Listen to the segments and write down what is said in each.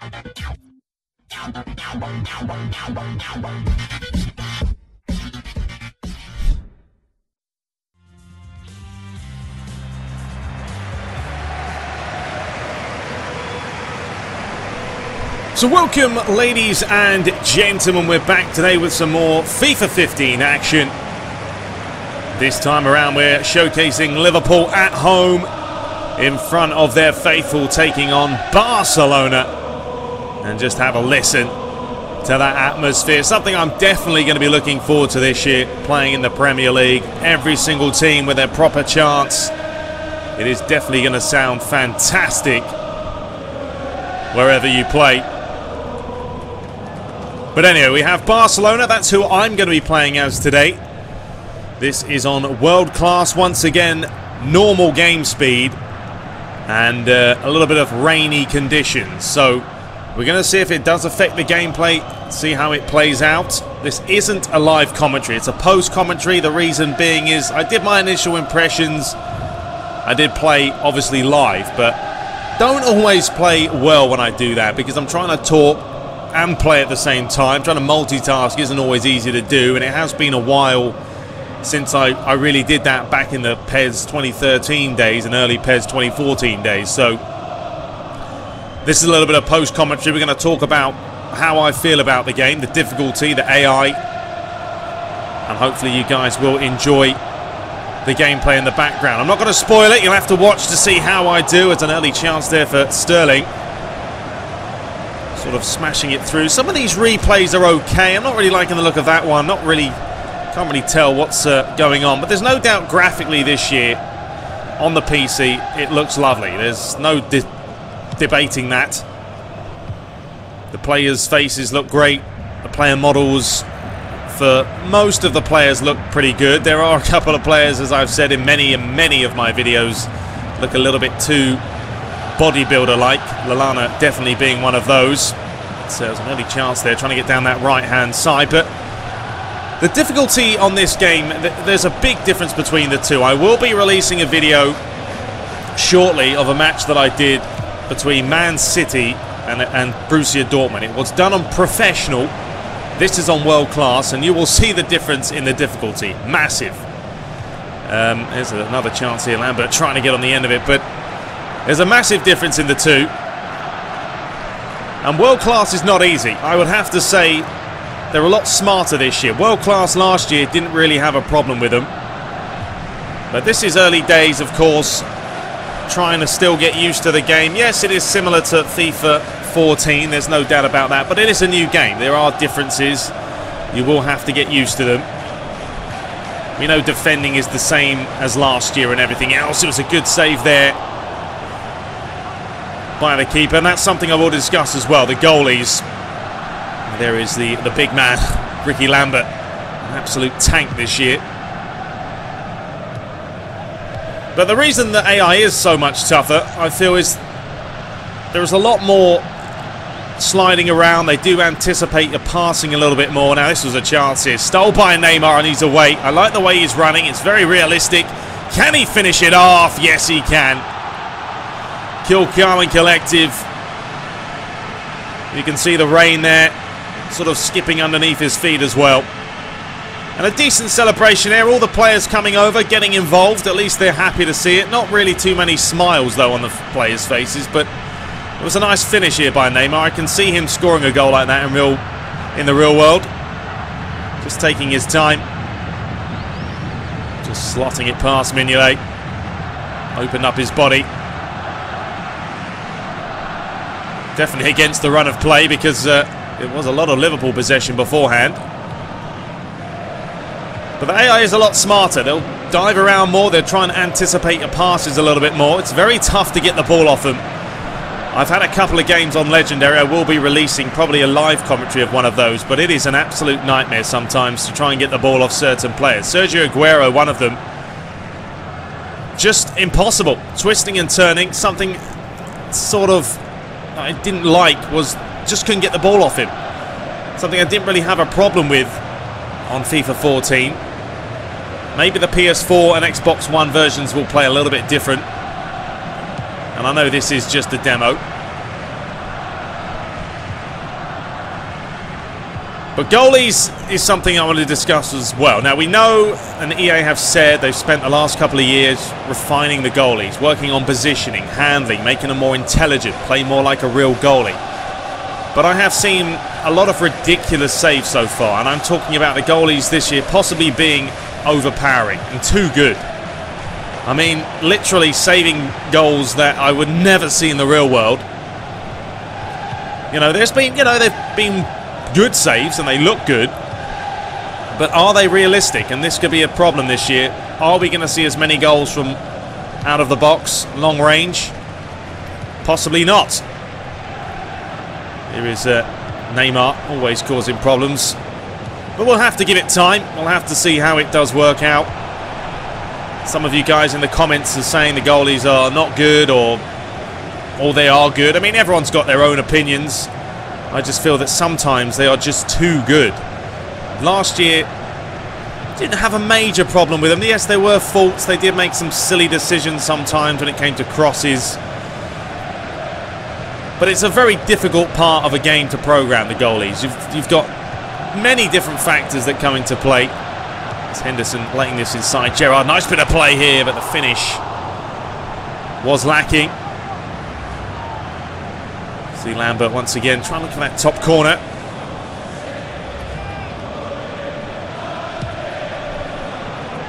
So welcome, ladies and gentlemen, we're back today with some more FIFA 15 action. This time around we're showcasing Liverpool at home in front of their faithful, taking on Barcelona. And just have a listen to that atmosphere. Something I'm definitely going to be looking forward to this year, playing in the Premier League. Every single team with their proper chance. It is definitely going to sound fantastic wherever you play. But anyway, we have Barcelona. That's who I'm going to be playing as today. This is on world class once again, normal game speed, and a little bit of rainy conditions. So we're going to see if it does affect the gameplay, see how it plays out. This isn't a live commentary, it's a post commentary. The reason being is I did my initial impressions. I did play obviously live, but don't always play well when I do that because I'm trying to talk and play at the same time. Trying to multitask isn't always easy to do, and it has been a while since I really did that back in the PES 2013 days and early PES 2014 days. So this is a little bit of post commentary. We're going to talk about how I feel about the game, the difficulty, the AI, and hopefully you guys will enjoy the gameplay in the background. I'm not going to spoil it, you'll have to watch to see how I do. It's an early chance there for Sterling. Sort of smashing it through. Some of these replays are okay. I'm not really liking the look of that one. Can't really tell what's going on. But there's no doubt graphically this year on the PC it looks lovely. There's no debating that. The players' faces look great. The player models for most of the players look pretty good. There are a couple of players, as I've said in many of my videos, look a little bit too bodybuilder-like. Lallana definitely being one of those. So there's an early chance there, trying to get down that right-hand side. But the difficulty on this game, there's a big difference between the two. I will be releasing a video shortly of a match that I did between Man City and Borussia Dortmund. It was done on professional. This is on world class, and you will see the difference in the difficulty. Massive. There's another chance here. Lambert trying to get on the end of it, but there's a massive difference in the two. And world class is not easy. I would have to say they're a lot smarter this year. World class last year didn't really have a problem with them. But this is early days, of course, trying to still get used to the game. Yes, it is similar to FIFA 14, there's no doubt about that. But it is a new game. There are differences. You will have to get used to them. We know defending is the same as last year and everything else. It was a good save there by the keeper, and that's something I will discuss as well. The goalies. There is the big man, Ricky Lambert, an absolute tank this year. But the reason that AI is so much tougher, I feel, is there is a lot more sliding around. They do anticipate your passing a little bit more. Now this was a chance here, stole by Neymar, and he's away. I like the way he's running. It's very realistic. Can he finish it off? Yes, he can. Kill calm and collective. You can see the rain there, sort of skipping underneath his feet as well. And a decent celebration there. All the players coming over, getting involved. At least they're happy to see it. Not really too many smiles, though, on the players' faces. But it was a nice finish here by Neymar. I can see him scoring a goal like that in the real world. Just taking his time. Just slotting it past Mignolet. Opened up his body. Definitely against the run of play because it was a lot of Liverpool possession beforehand. But the AI is a lot smarter. They'll dive around more. They'll try and anticipate your passes a little bit more. It's very tough to get the ball off them. I've had a couple of games on Legendary. I will be releasing probably a live commentary of one of those, but it is an absolute nightmare sometimes to try and get the ball off certain players. Sergio Aguero, one of them. Just impossible. Twisting and turning. Something sort of I didn't like was just couldn't get the ball off him. Something I didn't really have a problem with on FIFA 14. Maybe the PS4 and Xbox One versions will play a little bit different. And I know this is just a demo. But goalies is something I want to discuss as well. Now, we know, and EA have said, they've spent the last couple of years refining the goalies, working on positioning, handling, making them more intelligent, play more like a real goalie. But I have seen a lot of ridiculous saves so far, and I'm talking about the goalies this year possibly being overpowering and too good. I mean, literally saving goals that I would never see in the real world. You know, they've been good saves and they look good, but are they realistic? And this could be a problem this year. Are we going to see as many goals from out of the box, long range? Possibly not. Here is Neymar, always causing problems, but we'll have to give it time. We'll have to see how it does work out. Some of you guys in the comments are saying the goalies are not good, or they are good. I mean, everyone's got their own opinions. I just feel that sometimes they are just too good. Last year, didn't have a major problem with them. Yes, there were faults. They did make some silly decisions sometimes when it came to crosses. But it's a very difficult part of a game to program the goalies. You've got many different factors that come into play. It's Henderson letting this inside. Gerrard, nice bit of play here, but the finish was lacking. See Lambert once again trying to look for that top corner.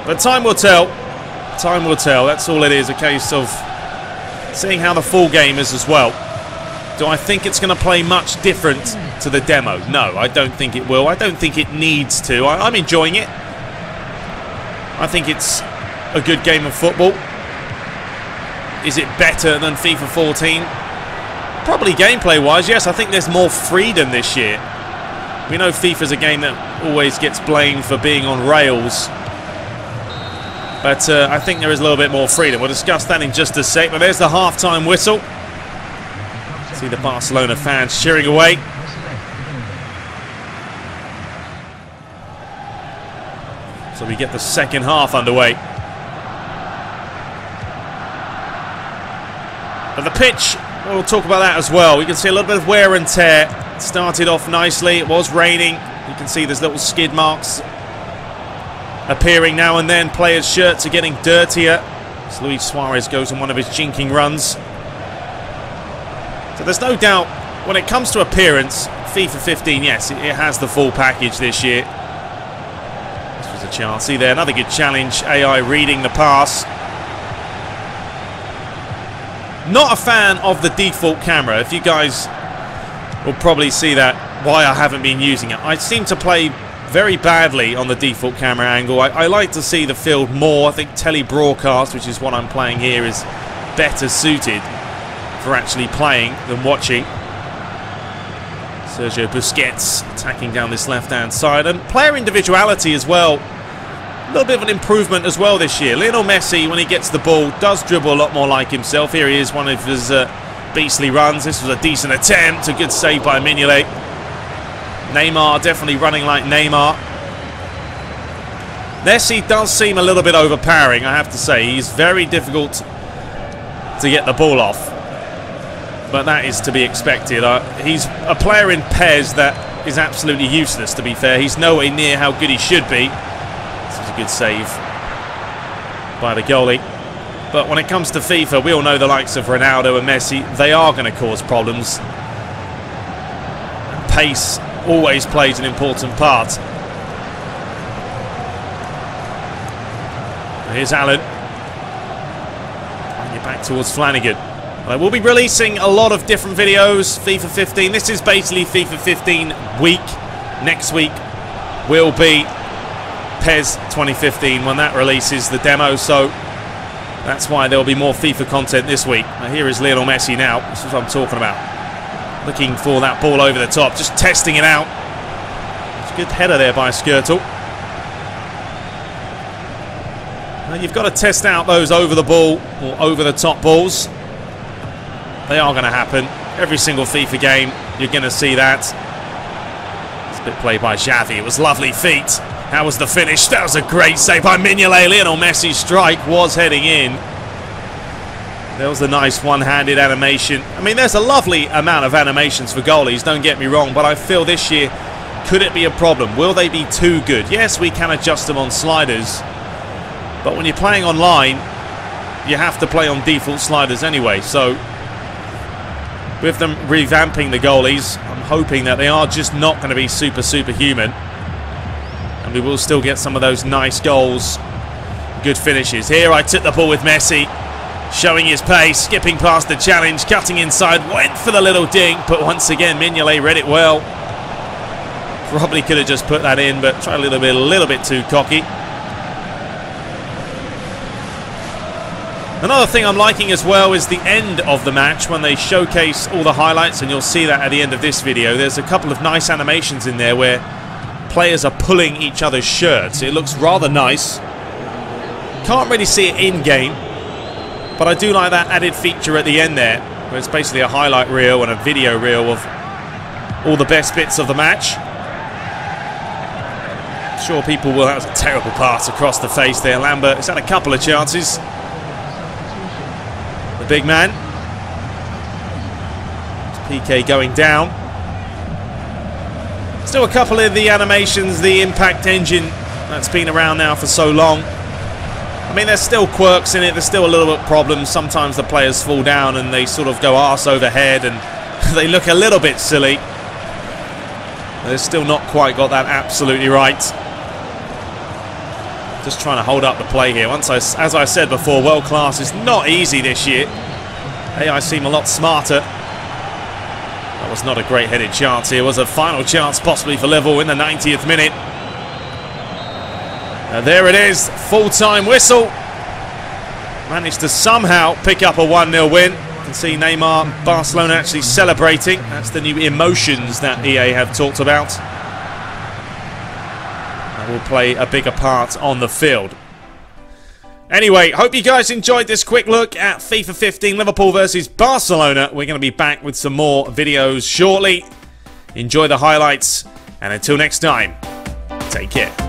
But time will tell. Time will tell. That's all it is. A case of seeing how the full game is as well. Do I think it's going to play much different to the demo? No, I don't think it will. I don't think it needs to. I'm enjoying it. I think it's a good game of football. Is it better than FIFA 14? Probably gameplay-wise, yes. I think there's more freedom this year. We know FIFA's a game that always gets blamed for being on rails. But I think there is a little bit more freedom. We'll discuss that in just a sec. But there's the half-time whistle. See the Barcelona fans cheering away. So we get the second half underway. But the pitch, we'll talk about that as well. We can see a little bit of wear and tear. It started off nicely. It was raining. You can see there's little skid marks appearing now and then. Players' shirts are getting dirtier as Luis Suarez goes on one of his jinking runs. So there's no doubt when it comes to appearance, FIFA 15, yes, it has the full package this year. This was a chance. See there, another good challenge. AI reading the pass. Not a fan of the default camera. If you guys will probably see that, why I haven't been using it. I seem to play very badly on the default camera angle. I like to see the field more. I think Tele Broadcast, which is what I'm playing here, is better suited for actually playing than watching. Sergio Busquets attacking down this left-hand side. And player individuality as well. A little bit of an improvement as well this year. Lionel Messi, when he gets the ball, does dribble a lot more like himself. Here he is, one of his beastly runs. This was a decent attempt. A good save by Mignolet. Neymar definitely running like Neymar. Messi does seem a little bit overpowering, I have to say. He's very difficult to get the ball off. But that is to be expected. He's a player in PES that is absolutely useless, to be fair. He's nowhere near how good he should be. This is a good save by the goalie. But when it comes to FIFA, we all know the likes of Ronaldo and Messi, they are going to cause problems. And pace always plays an important part. Here's Allen. Bring it back towards Flanagan. We'll be releasing a lot of different videos. FIFA 15. This is basically FIFA 15 week. Next week will be PES 2015 when that releases the demo. So that's why there will be more FIFA content this week. Now here is Lionel Messi now. This is what I'm talking about. Looking for that ball over the top. Just testing it out. It's a good header there by Skirtle. Now you've got to test out those over the ball or over the top balls. They are going to happen. Every single FIFA game, you're going to see that. It's a bit played by Xavi. It was lovely feet. How was the finish? That was a great save by Mignolet. Lionel Messi's strike was heading in. There was a nice one-handed animation. I mean, there's a lovely amount of animations for goalies, don't get me wrong, but I feel this year Could it be a problem? Will they be too good? Yes, we can adjust them on sliders. But when you're playing online, you have to play on default sliders anyway. So with them revamping the goalies, I'm hoping that they are just not going to be superhuman. And we will still get some of those nice goals. Good finishes. Here I took the ball with Messi, showing his pace, skipping past the challenge, cutting inside, went for the little dink, but once again Mignolet read it well. Probably could have just put that in, but tried a little bit too cocky. Another thing I'm liking as well is the end of the match when they showcase all the highlights, and you'll see that at the end of this video. There's a couple of nice animations in there where players are pulling each other's shirts. It looks rather nice. Can't really see it in-game, but I do like that added feature at the end there, where it's basically a highlight reel and a video reel of all the best bits of the match. I'm sure people will... That was a terrible pass across the face there. Lambert has had a couple of chances. The big man. PK going down. Still a couple of the animations, the impact engine that's been around now for so long. I mean, there's still quirks in it, there's still a little bit of problems. Sometimes the players fall down and they sort of go arse over head and they look a little bit silly. They're still not quite got that absolutely right. Just trying to hold up the play here. As I said before, world class is not easy this year. AI seem a lot smarter. That was not a great headed chance here. It was a final chance possibly for Liverpool in the 90th minute. And there it is, full-time whistle. Managed to somehow pick up a 1-0 win. You can see Neymar and Barcelona actually celebrating. That's the new emotions that EA have talked about. That will play a bigger part on the field. Anyway, hope you guys enjoyed this quick look at FIFA 15 Liverpool versus Barcelona. We're going to be back with some more videos shortly. Enjoy the highlights, and until next time, take care.